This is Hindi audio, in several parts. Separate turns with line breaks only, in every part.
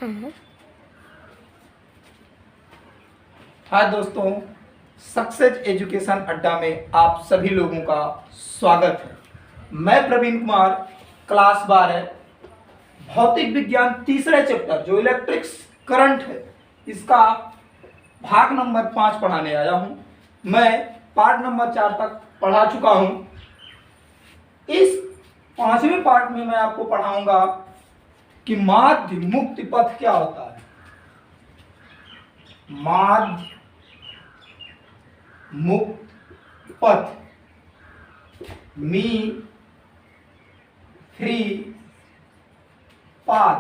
हाय दोस्तों, सक्सेस एजुकेशन अड्डा में आप सभी लोगों का स्वागत है। मैं प्रवीण कुमार, क्लास 12 भौतिक विज्ञान तीसरे चैप्टर जो इलेक्ट्रिक्स करंट है, इसका भाग नंबर 5 पढ़ाने आया हूं। मैं पार्ट नंबर 4 तक पढ़ा चुका हूं। इस 5वें पार्ट में मैं आपको पढ़ाऊंगा कि माध्य मुक्त पथ क्या होता है। माध्य मुक्त पथ, मी फ्री पाथ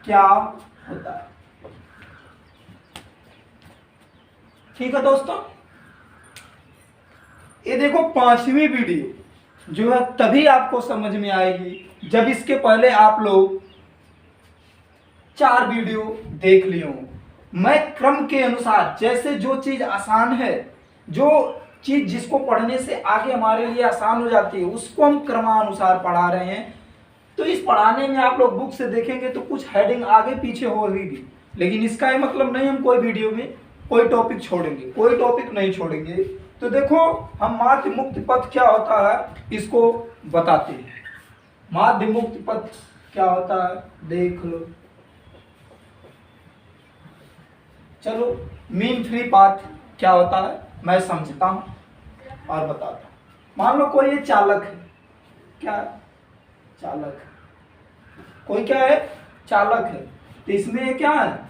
क्या होता है। ठीक है दोस्तों, ये देखो 5वीं वीडियो जो है तभी आपको समझ में आएगी जब इसके पहले आप लोग 4 वीडियो देख लिए हों। मैं क्रम के अनुसार, जैसे जो चीज आसान है, जो चीज जिसको पढ़ने से आगे हमारे लिए आसान हो जाती है, उसको हम क्रमानुसार पढ़ा रहे हैं। तो इस पढ़ाने में आप लोग बुक से देखेंगे तो कुछ हेडिंग आगे पीछे होगी, लेकिन इसका ये मतलब नहीं हम कोई वीडियो में कोई टॉपिक छोड़ेंगे, कोई टॉपिक नहीं छोड़ेंगे। तो देखो, हम माध्य मुक्त पथ क्या होता है इसको बताते हैं। माध्य मुक्त पथ क्या होता है देख लो। चलो, मीन फ्री पाथ क्या होता है मैं समझता हूं और बताता हूं। मान लो कोई ये चालक है, क्या है? चालक है। कोई क्या है? चालक है। तो इसमें ये क्या है?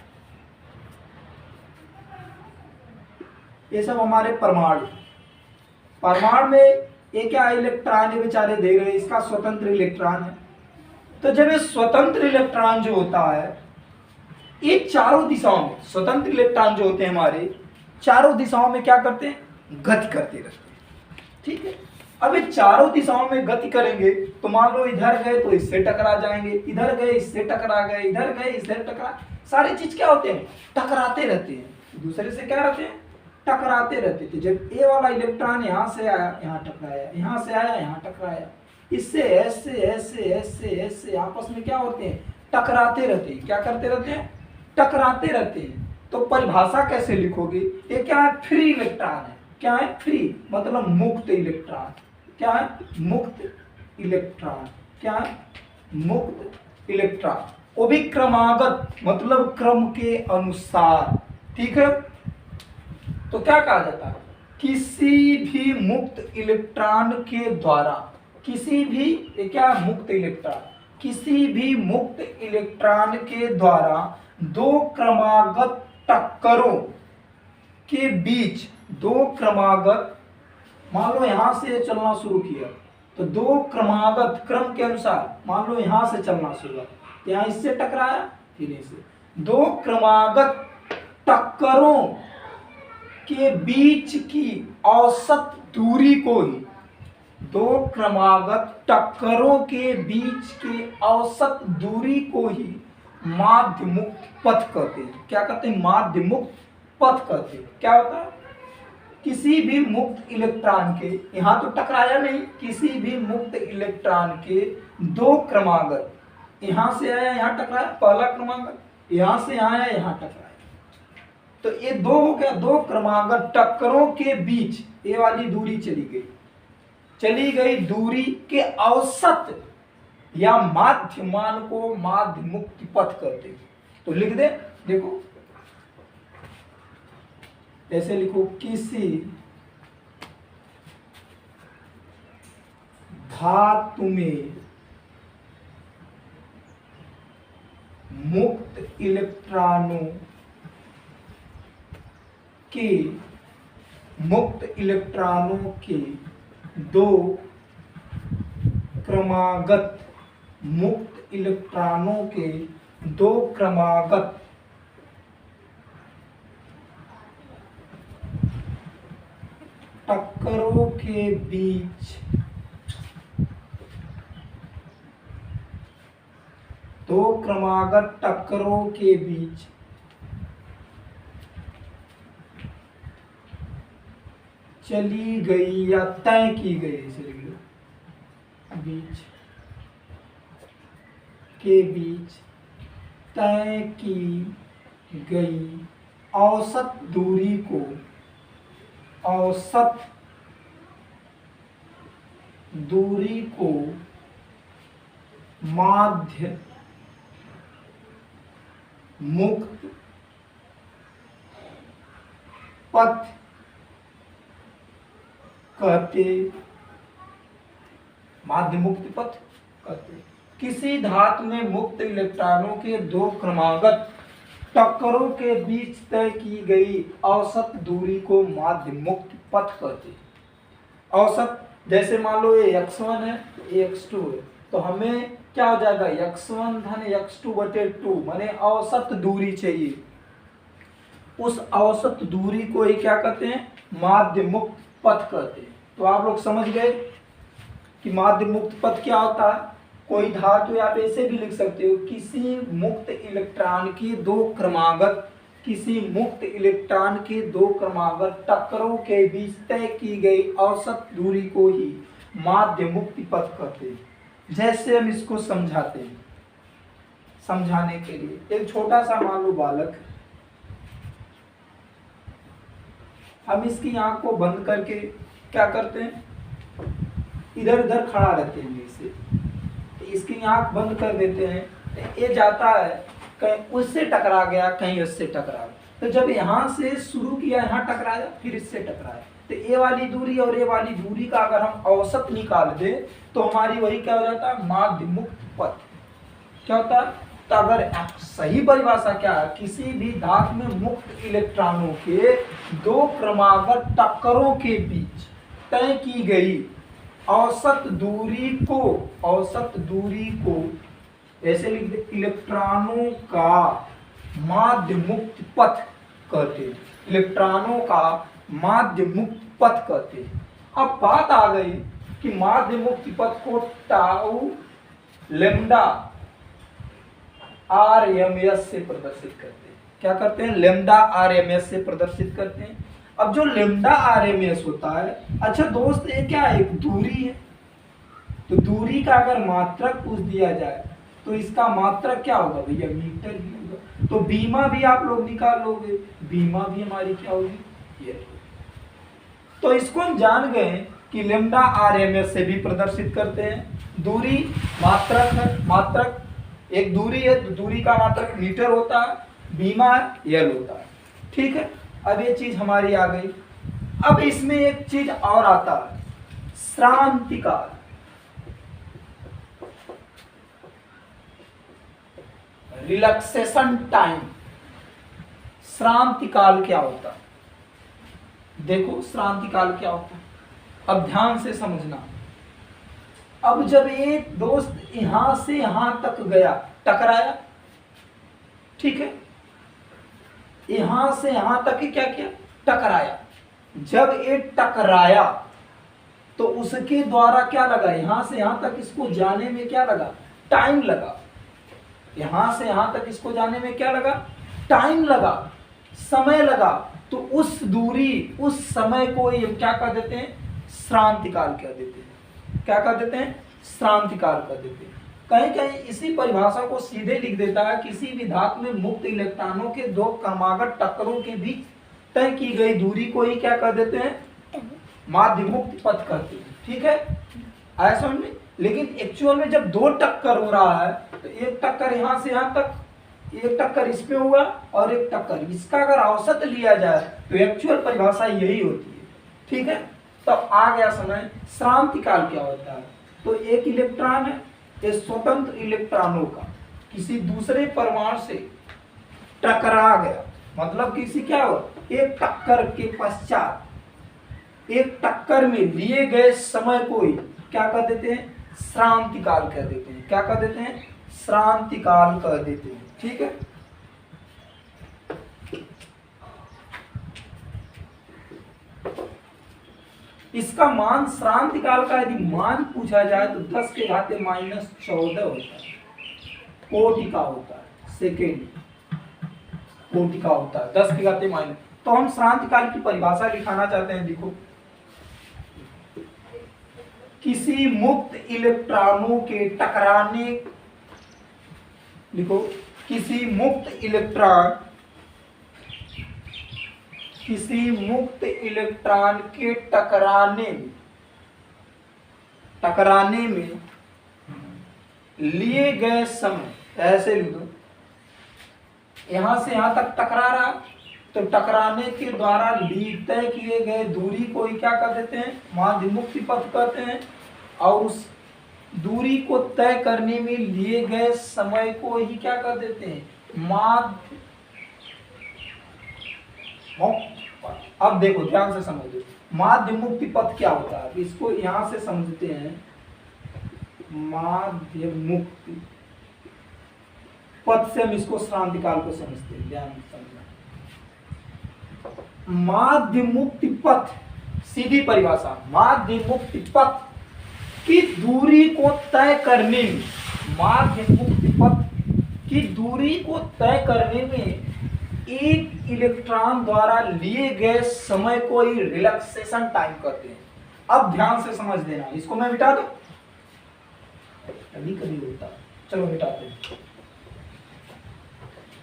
ये सब हमारे परमाणु। परमाणु में ये क्या है? इलेक्ट्रॉन ये बेचारे दे रहे हैं, इसका स्वतंत्र इलेक्ट्रॉन है। तो जब ये स्वतंत्र इलेक्ट्रॉन जो होता है, ये चारों दिशाओं में स्वतंत्र इलेक्ट्रॉन जो होते हैं हमारे, चारों दिशाओं में क्या करते हैं? गति करते रहते हैं। ठीक है। अब ये चारों दिशाओं में गति करेंगे तो मान लो इधर गए तो इससे टकरा जाएंगे, इधर गए इससे टकरा गए, इधर गए इससे टकरा। सारी चीज क्या होते हैं? टकराते रहते हैं, दूसरे से क्या रहते हैं? टकराते रहते थे। जब ए वाला इलेक्ट्रॉन यहाँ से आया यहाँ टकराया, यहाँ से आया यहाँ टकराया, इससे ऐसे ऐसे ऐसे ऐसे आपस में क्या होते हैं? टकराते रहते हैं। क्या करते रहते हैं? टकराते रहते हैं। तो परिभाषा कैसे लिखोगे? ये क्या है? फ्री इलेक्ट्रॉन है। क्या है? फ्री मतलब मुक्त इलेक्ट्रॉन। क्या है? मुक्त इलेक्ट्रॉन। क्या है? मुक्त इलेक्ट्रॉन। वो भी क्रमागत मतलब क्रम के अनुसार। ठीक है। तो क्या कहा जाता है? किसी भी मुक्त इलेक्ट्रॉन के द्वारा, किसी भी, ये क्या है? मुक्त इलेक्ट्रॉन, किसी भी मुक्त इलेक्ट्रॉन के द्वारा दो क्रमागत टक्करों के बीच, दो क्रमागत, मान लो यहां से चलना शुरू किया तो दो क्रमागत क्रम के अनुसार, मान लो यहां से चलना शुरू हुआ, यहां इससे टकराया फिर इससे, दो क्रमागत टक्करों के बीच की औसत दूरी को ही, दो क्रमागत टक्करों के बीच के औसत दूरी को ही माध्य मुक्त पथ कहते हैं। क्या कहते हैं? माध्य मुक्त पथ कहते हैं। क्या होता है? किसी भी मुक्त इलेक्ट्रॉन के, यहां तो टकराया नहीं, किसी भी मुक्त इलेक्ट्रॉन के दो क्रमागत, यहां से आया यहां टकराया, पहला क्रमागत, यहां से आया यहां टकराया, तो ये दो हो गया। दो क्रमागत टक्करों के बीच ये वाली दूरी चली गई दूरी के औसत या माध्य मान को माध्य मुक्त पथ कहते हैं। तो लिख दे, देखो ऐसे लिखो, किसी धातु में मुक्त इलेक्ट्रॉनों के दो क्रमागत, मुक्त इलेक्ट्रॉनों के दो क्रमागत टक्करों के बीच, दो क्रमागत टक्करों के बीच चली गई या तय की गई, बीच के बीच तय की गई औसत दूरी को माध्य मुक्त पथ कहते। माध्य मुक्त पथ कहते। किसी धातु में मुक्त इलेक्ट्रॉनों के दो क्रमागत टक्करों के बीच तय की गई औसत दूरी को माध्य मुक्त पथ कहते। औसत जैसे मान लो ये x1 है, ये x2 है, तो हमें क्या हो जाएगा x1 धन x2 बटे 2 माने औसत दूरी चाहिए। उस औसत दूरी को ही क्या कहते हैं, माध्य मुक्त पथ कहते हैं। तो आप लोग समझ गए कि माध्य मुक्त पथ क्या होता है। कोई धातु आप ऐसे भी लिख सकते हो, किसी मुक्त इलेक्ट्रॉन की दो क्रमागत टक्करों के बीच तय की गई औसत दूरी को ही माध्य मुक्त पथ कहते हैं। जैसे हम इसको समझाते हैं, समझाने के लिए एक छोटा सा मान लो बालक, हम इसकी आंख को बंद करके क्या करते हैं, इधर उधर खड़ा रहते हैं इसे, इसकी आंख बंद कर देते हैं, ये जाता है कहीं उससे टकरा गया, कहीं उससे टकरा गया। तो जब यहाँ से शुरू किया, यहाँ टकराया, फिर इससे टकराया, तो ये वाली दूरी और ये वाली दूरी का अगर हम औसत निकाल दे तो हमारी वही क्या हो जाता है, माध्य मुक्त पथ। क्या होता है, तो अगर सही परिभाषा क्या है, किसी भी धातु में मुक्त इलेक्ट्रॉनों के दो क्रमागत टक्करों के बीच तय की गई औसत दूरी को ऐसे लिख दे, इलेक्ट्रॉनों का माध्य मुक्त पथ कहते हैं। इलेक्ट्रॉनों का माध्य मुक्त पथ कहते हैं। अब बात आ गई कि माध्य मुक्त पथ को टाउ लेम्डा RMS से प्रदर्शित करते हैं। क्या करते हैं, लेम्डा RMS से प्रदर्शित करते हैं। अब जो लेम्डा RMS होता है, अच्छा दोस्त ये क्या है, एक दूरी है, तो दूरी का अगर मात्रक पूछ दिया जाए तो इसका मात्रक क्या होगा भैया, मीटर ही होगा। तो बीमा भी आप लोग निकाल लोगे, बीमा भी हमारी क्या होगी, ये। तो इसको हम जान गए कि लेम्डा RMS से भी प्रदर्शित करते हैं। दूरी मात्रक है, मात्रक एक दूरी है, तो दूरी का मात्रक मीटर होता है, बीमा यल होता है। ठीक है, अब ये चीज हमारी आ गई। अब इसमें एक चीज और आता है, श्रांतिकाल। Relaxation time. श्रांतिकाल क्या होता है, देखो श्रांतिकाल क्या होता है, अब ध्यान से समझना। अब जब एक दोस्त यहां से यहां तक गया, टकराया, ठीक है, यहां से यहां तक ही क्या किया, टकराया। जब ये टकराया तो उसके द्वारा क्या लगा, यहां से यहां तक इसको जाने में क्या लगा, टाइम लगा। यहां से यहां तक इसको जाने में क्या लगा, टाइम लगा, समय लगा। तो उस दूरी, उस समय को ये क्या कर देते हैं, श्रांतिकाल कह देते हैं। क्या कर देते हैं, श्रांतिकाल कर देते हैं। कहीं कहीं इसी परिभाषा को सीधे लिख देता है, किसी भी धातु में मुक्त इलेक्ट्रॉनों के दो क्रमागत टक्करों के बीच तय की गई दूरी को ही क्या कर देते हैं, माध्य मुक्त पथ करते हैं। ठीक है, आया समझ में। लेकिन एक्चुअल में जब दो टक्कर हो रहा है, तो एक टक्कर यहां से यहां तक, एक टक्कर इसमें हुआ और एक टक्कर इसका अगर औसत लिया जाए तो एक्चुअल परिभाषा यही होती है। ठीक है, तो आ गया समय श्रांतिकाल क्या होता है। तो एक इलेक्ट्रॉन है, ये स्वतंत्र इलेक्ट्रॉनों का किसी दूसरे परमाणु से टकरा गया, मतलब किसी क्या हो, एक टक्कर के पश्चात, एक टक्कर में लिए गए समय को ही क्या कर देते हैं, श्रांतिकाल कह देते हैं। क्या कह देते हैं, श्रांतिकाल कह देते हैं। ठीक है, इसका मान, श्रांतिकाल का यदि मान पूछा जाए तो 10 के घाते -14 होता है, कोटि का होता है, सेकेंड कोटि का होता है, 10 के घाते माइनस। तो हम श्रांतिकाल की परिभाषा दिखाना चाहते हैं। देखो, किसी मुक्त इलेक्ट्रॉनों के टकराने लिखो, किसी मुक्त इलेक्ट्रॉन के टकराने में लिए गए समय, ऐसे लिख दो, यहां से यहां तक टकरा रहा, तो टकराने के द्वारा तय किए गए दूरी को ही क्या कर देते हैं, माध्य मुक्ति पथ कहते हैं। और उस दूरी को तय करने में लिए गए समय को ही क्या कर देते हैं, माध्य मुक्त। अब देखो ध्यान से समझो, माध्य मुक्ति पथ क्या होता है, इसको यहां से समझते हैं। माध्य मुक्ति पथ से हम इसको श्रांति काल को समझते हैं, ध्यान से समझना। माध्य मुक्ति पथ, सीधी परिभाषा, माध्य मुक्ति पथ की दूरी को तय करने में, माध्य मुक्ति पथ की दूरी को तय करने में एक इलेक्ट्रॉन द्वारा लिए गए समय को ही रिलैक्सेशन टाइम कहते हैं। अब ध्यान से समझ देना, इसको मैं मिटा दूं, कभी कभी होता है, चलो मिटाते हैं।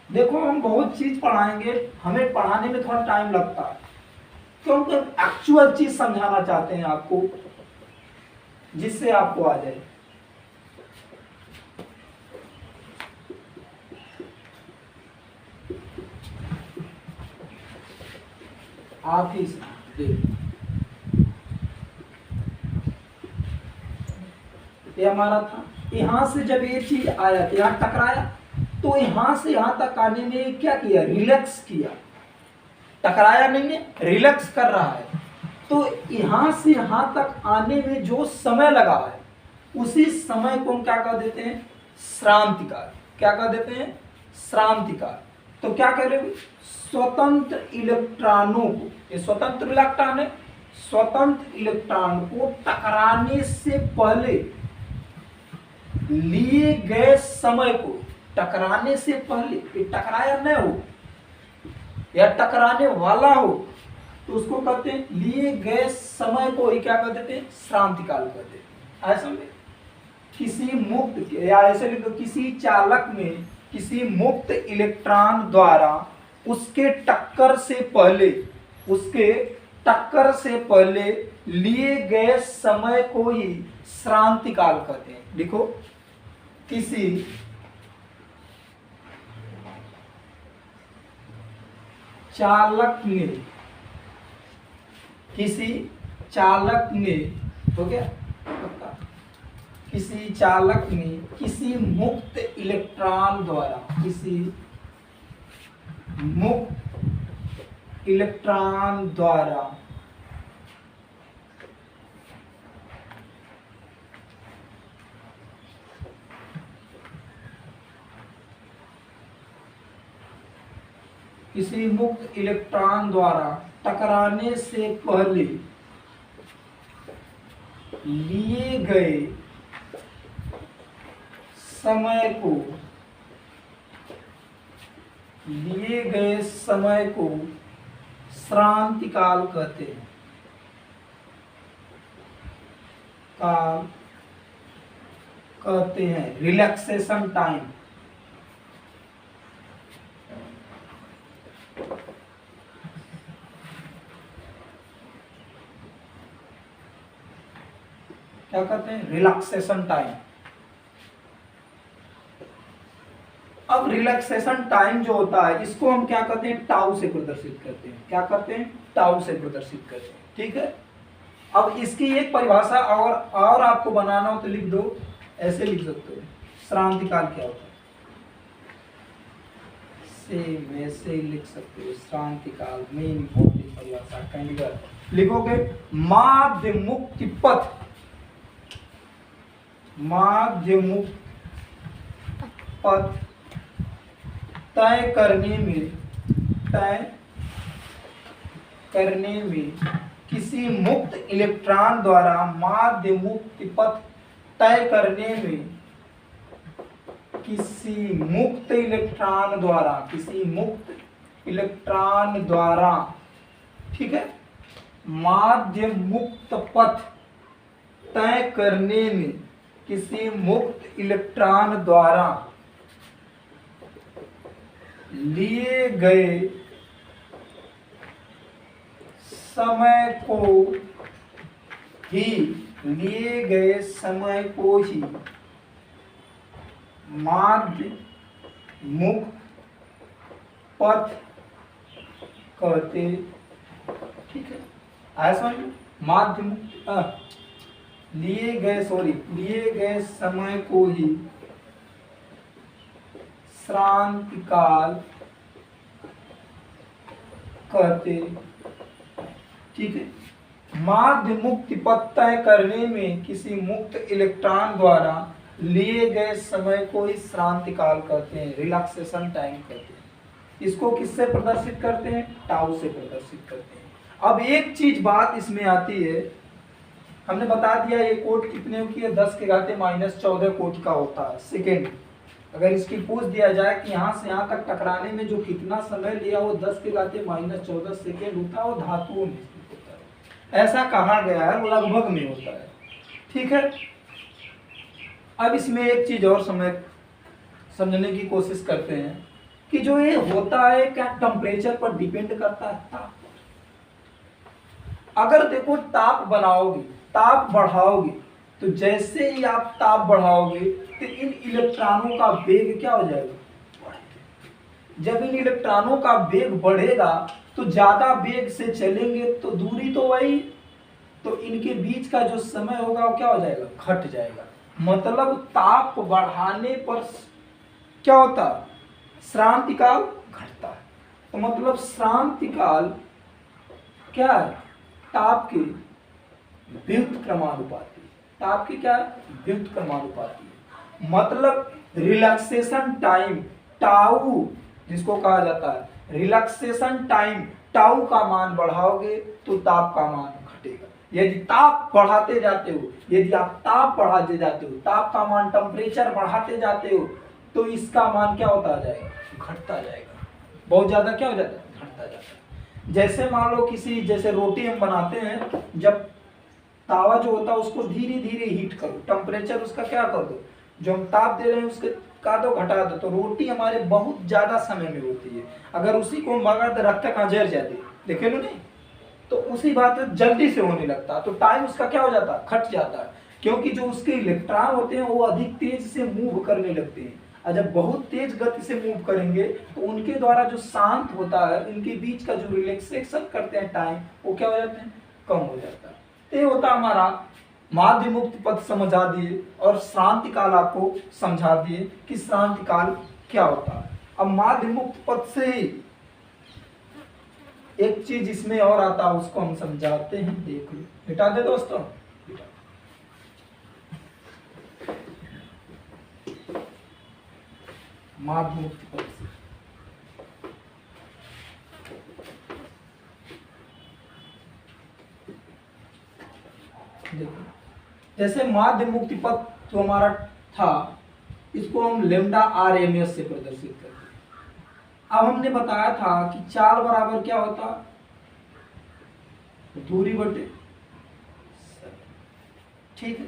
देखो हम बहुत चीज पढ़ाएंगे, हमें पढ़ाने में थोड़ा टाइम लगता है क्योंकि एक्चुअल चीज समझाना चाहते हैं आपको, जिससे आपको आ जाए। आप ही ये हमारा था, यहां से जब ये चीज आया, यहां टकराया, तो यहां से यहां तक आने में क्या किया, रिलैक्स किया, टकराया नहीं है, रिलैक्स कर रहा है। तो यहां से यहां तक आने में जो समय लगा है, उसी समय को हम क्या कर देते हैं, श्रांतिकाल। क्या कर देते हैं, श्रांतिकाल। तो क्या कह रहे हो, स्वतंत्र इलेक्ट्रॉनों को, ये स्वतंत्र इलेक्ट्रॉन है, स्वतंत्र इलेक्ट्रॉन को टकराने से पहले लिए गए समय को, टकराने से पहले, ये टकराया न हो या टकराने वाला हो, तो उसको कहते हैं, लिए गए समय को ही क्या कर देते हैं, श्रांतिकाल कहते हैं। ऐसा में किसी मुक्त, या ऐसे लिखो, किसी चालक में किसी मुक्त इलेक्ट्रॉन द्वारा उसके टक्कर से पहले लिए गए समय को ही श्रांतिकाल कहते हैं। लिखो, किसी चालक में हो गया, किसी चालक में किसी मुक्त इलेक्ट्रॉन द्वारा, किसी मुक्त इलेक्ट्रॉन द्वारा किसी मुक्त इलेक्ट्रॉन द्वारा टकराने से पहले लिए गए समय को श्रांतिकाल कहते हैं। काल कहते हैं, रिलैक्सेशन टाइम। क्या कहते हैं, रिलैक्सेशन टाइम। अब रिलैक्सेशन टाइम जो होता है, इसको हम क्या कहते हैं, टाउ से प्रदर्शित करते हैं। क्या करते हैं, टाउ से प्रदर्शित करते हैं। ठीक है, अब इसकी एक परिभाषा और आपको बनाना हो तो लिख दो, ऐसे लिख सकते हो, श्रांतिकाल क्या होता है, सेम ऐसे लिख सकते हो, श्रांतिकाल में इंपॉर्टेंट परिभाषा। कैंडिडेट लिखोगे, माध्य मुक्ति पथ, माध्य मुक्त पथ तय करने में किसी मुक्त इलेक्ट्रॉन द्वारा, माध्य मुक्ति पथ तय करने में किसी मुक्त इलेक्ट्रॉन द्वारा, ठीक है, माध्य मुक्त पथ तय करने में किसी मुक्त इलेक्ट्रॉन द्वारा लिए गए समय को ही माध्य मुक्त पथ कहते। ठीक है, आया समझ? माध्य मुक्त लिए गए समय को ही श्रांति काल कहते। ठीक है, माध्य मुक्ति पथ तय करने में किसी मुक्त इलेक्ट्रॉन द्वारा लिए गए समय को ही श्रांति काल कहते हैं, रिलैक्सेशन टाइम कहते हैं। इसको किससे प्रदर्शित करते हैं? टाउ से प्रदर्शित करते हैं। अब एक चीज बात इसमें आती है, हमने बता दिया ये कोट कितने की है, 10⁻⁻14 कोट का होता है सेकेंड। अगर इसकी पूछ दिया जाए कि यहाँ से यहाँ तक टकराने में जो कितना समय लिया वो 10⁻14 सेकेंड होता है, वो धातुओं में होता है, ऐसा कहा गया है, लगभग में होता है। ठीक है, अब इसमें एक चीज और समझने की कोशिश करते हैं कि जो ये होता है क्या टेम्परेचर पर डिपेंड करता है? ताप। अगर देखो ताप बनाओगे, ताप बढ़ाओगे, तो जैसे ही आप ताप बढ़ाओगे तो इन इलेक्ट्रॉनों का वेग क्या हो जाएगा? जब इन इलेक्ट्रॉनों का वेग बढ़ेगा तो ज्यादा वेग से चलेंगे तो दूरी तो वही, तो इनके बीच का जो समय होगा वो क्या हो जाएगा? घट जाएगा। मतलब ताप बढ़ाने पर क्या होता है? श्रांति काल घटता है। तो मतलब श्रांति काल क्या है? ताप के व्युत्क्रमानुपाती क्रमानुपाती। ताप की क्या है? व्युत्क्रमानुपाती क्रमानुपाती। मतलब रिलैक्सेशन टाइम टाउ जिसको कहा जाता है रिलैक्सेशन टाइम, टाउ का मान बढ़ाओगे तो ताप का मान घटेगा। यदि ताप बढ़ाते जाते हो, यदि आप ताप बढ़ाते जाते हो, ताप का मान टेम्परेचर बढ़ाते जाते हो, तो इसका मान क्या होता जाएगा? घटता जाएगा। बहुत ज्यादा क्या हो जाता है? घटता जाता है। जैसे मान लो जैसे रोटी हम बनाते हैं, जब तावा जो होता है उसको धीरे धीरे हीट करो, टेम्परेचर उसका क्या कर दो, जो हम ताप दे रहे हैं उसके का दो, घटा दो, तो रोटी हमारे बहुत ज्यादा समय में होती है। अगर उसी को हम भगा दे रखते कहाँ जर जाते, देखे लो नहीं, तो उसी बात जल्दी से होने लगता, तो टाइम उसका क्या हो जाता है? घट जाता है, क्योंकि जो उसके इलेक्ट्रॉन होते हैं वो अधिक तेज से मूव करने लगते हैं, और जब बहुत तेज गति से मूव करेंगे तो उनके द्वारा जो शांत होता है, इनके बीच का जो रिलैक्सेशन करते हैं टाइम, वो क्या हो जाते हैं? कम हो जाता है। ये होता हमारा माध्य मुक्त पथ समझा दिए और श्रांति काल आपको समझा दिए कि श्रांति काल क्या होता है। अब माध्य मुक्त पथ से ही एक चीज इसमें और आता है, उसको हम समझाते हैं, देख लो। मिटा दे दोस्तों, माध्य मुक्त पथ से देखो, जैसे माध्य मुक्ति पथ जो हमारा था, इसको हम लेमडा RMS से प्रदर्शित करते हैं। अब हमने बताया था कि चाल बराबर क्या होता? दूरी बटे। ठीक है,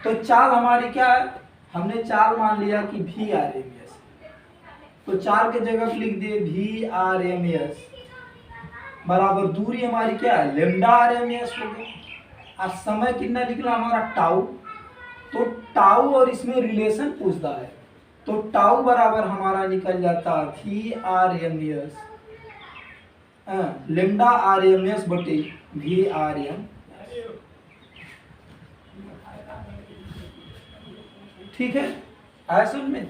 तो चाल हमारी क्या है? हमने चाल मान लिया कि VRMS, तो चाल के जगह पे लिख दिए VRMS बराबर दूरी हमारी क्या है? लेमडा RMS हो गया। और समय कितना निकला हमारा? टाउ। तो टाउ और इसमें रिलेशन पूछता है, तो टाउ बराबर हमारा निकल जाता VRMS लेमडा RMS बटे VRM। ठीक है, ऐसा में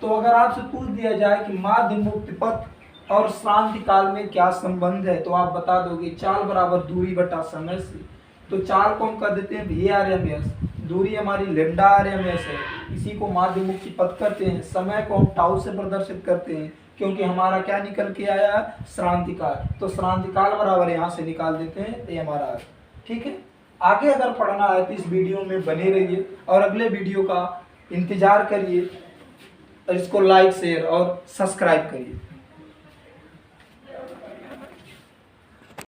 तो अगर आपसे पूछ दिया जाए कि माध्य मुक्त पथ और श्रांति काल में क्या संबंध है, तो आप बता दोगे चाल बराबर दूरी बटा समय से। तो चाल को हम कर देते हैं VRMS, दूरी हमारी लेमडा RMS है, इसी को माध्य मुक्ति पथ करते हैं। समय को हम टाउ से प्रदर्शित करते हैं, क्योंकि हमारा क्या निकल के आया? श्रांति काल। तो श्रांति काल बराबर यहाँ से निकाल देते हैं, ये हमारा। ठीक है, आगे अगर पढ़ना है तो इस वीडियो में बने रहिए और अगले वीडियो का इंतजार करिए, और इसको लाइक शेयर और सब्सक्राइब करिए।